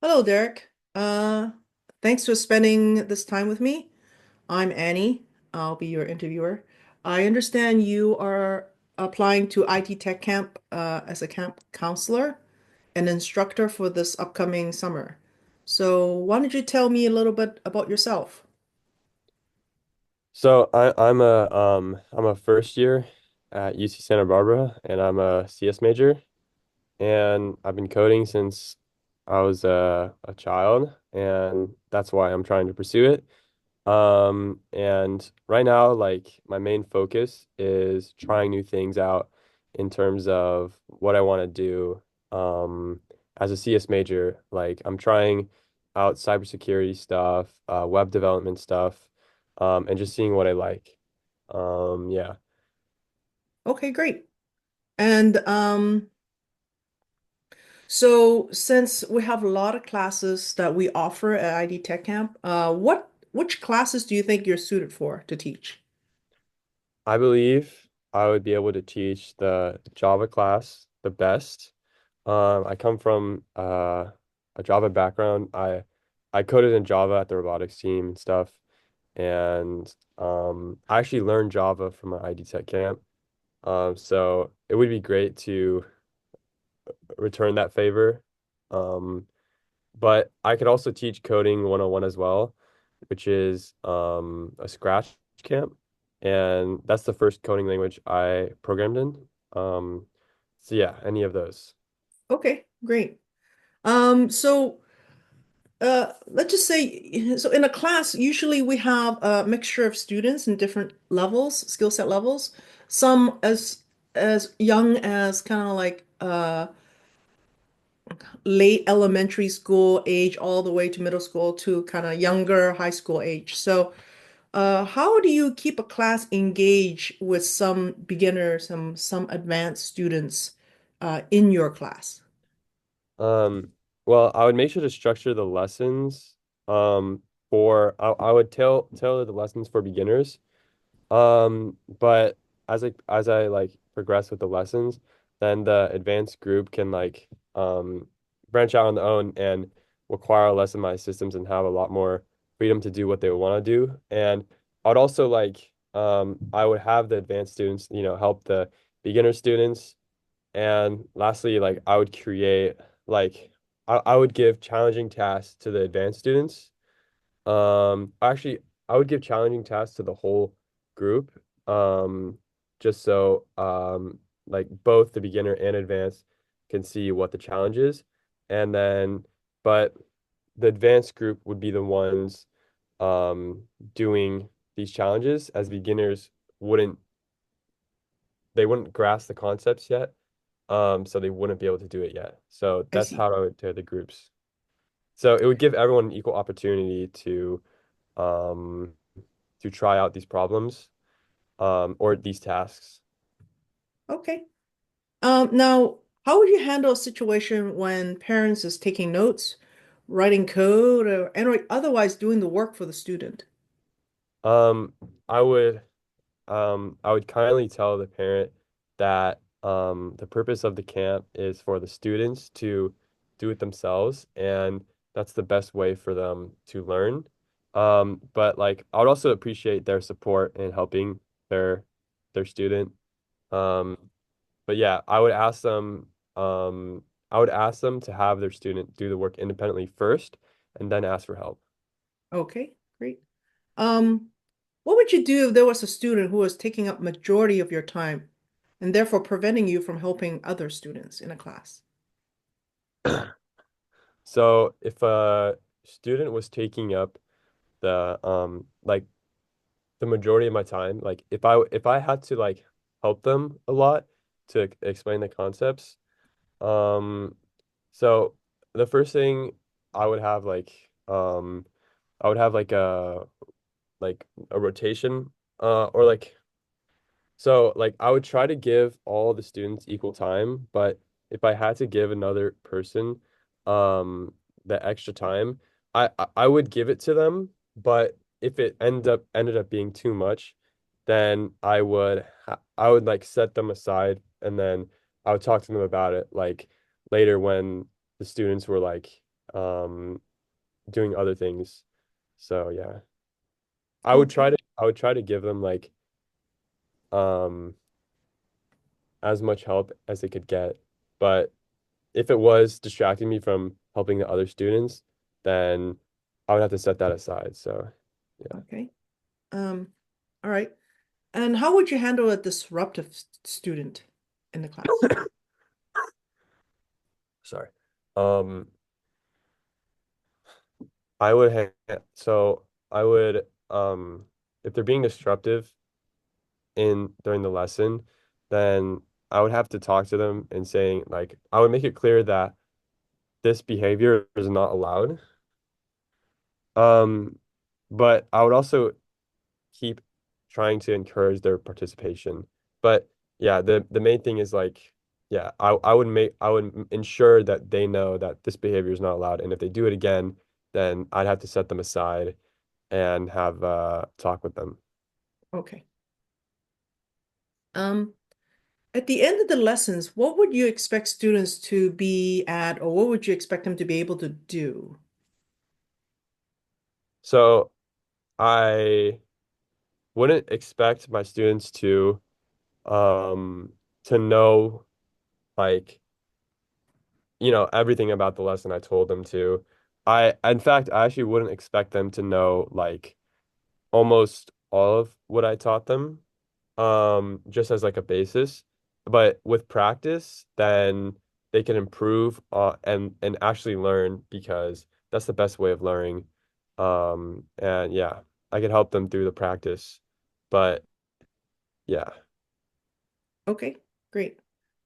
Hello, Derek. Thanks for spending this time with me. I'm Annie. I'll be your interviewer. I understand you are applying to IDTech Camp as a camp counselor and instructor for this upcoming summer. So, why don't you tell me a little bit about yourself? I'm a first year at UC Santa Barbara, and I'm a CS major, and I've been coding since I was a child, and that's why I'm trying to pursue it. And right now, like my main focus is trying new things out in terms of what I want to do as a CS major. Like I'm trying out cybersecurity stuff, web development stuff, and just seeing what I like. Yeah. Okay, great. And so since we have a lot of classes that we offer at IDTech Camp, which classes do you think you're suited for to teach? I believe I would be able to teach the Java class the best. I come from a Java background. I coded in Java at the robotics team and stuff, and I actually learned Java from my IDTech camp. So it would be great to return that favor. Um, but I could also teach coding 101 as well, which is a Scratch camp. And that's the first coding language I programmed in. So yeah, any of those. Okay, great. So let's just say, so in a class, usually we have a mixture of students in different levels, skill set levels. Some as young as kind of like late elementary school age, all the way to middle school to kind of younger high school age. So, how do you keep a class engaged with some beginners, some advanced students, in your class? Um, well, I would make sure to structure the lessons for I would tailor the lessons for beginners. But as I like progress with the lessons, then the advanced group can like branch out on their own and require less of my systems and have a lot more freedom to do what they want to do. And I'd also like I would have the advanced students, help the beginner students. And lastly, like I would create like I would give challenging tasks to the advanced students. Actually, I would give challenging tasks to the whole group. Just so like both the beginner and advanced can see what the challenge is. And then, but the advanced group would be the ones doing these challenges as beginners wouldn't they wouldn't grasp the concepts yet. So they wouldn't be able to do it yet. So I that's see. how I would tear the groups. So it would give everyone an equal opportunity um to try out these problems or these tasks. Okay. Now, how would you handle a situation when parents is taking notes, writing code, or otherwise doing the work for the student? Um I would I would kindly tell the parent that the purpose of the camp is for the students to do it themselves, and that's the best way for them to learn. But like I would also appreciate their support in helping their their student. Um, but yeah, I would ask them to have their student do the work independently first and then ask for help. Okay, great. Um, what would you do if there was a student who was taking up majority of your time and therefore preventing you from helping other students in a class? So if a student was taking up the like the majority of my time, like if I had to like help them a lot to explain the concepts, um so the first thing I would have I would have like a rotation or like so like I would try to give all the students equal time, but if I had to give another person the extra time, I would give it to them, but if it ended up being too much, then I would like set them aside and then I would talk to them about it like later when the students were like um, doing other things. So yeah, Okay. I would try to give them like um as much help as they could get. But if it was distracting me from helping the other students, then I would have to set that aside. So yeah. Okay. Um, all right. And how would you handle a disruptive student in the class? Sorry. Um, I would so I would if they're being disruptive in during the lesson, then I would have to talk to them and saying like I would make it clear that this behavior is not allowed. Um, but I would also keep trying to encourage their participation. But yeah, the main thing is like, yeah, I would ensure that they know that this behavior is not allowed. And if they do it again, then I'd have to set them aside and have talk with them. Okay. Um, at the end of the lessons, what would you expect students to be at, or what would you expect them to be able to do? So I wouldn't expect my students um to know like everything about the lesson I told them to. In fact, I actually wouldn't expect them to know like almost all of what I taught them, just as like a basis. But with practice, then they can improve and actually learn because that's the best way of learning. And yeah, I can help them through the practice. But yeah. Okay, great.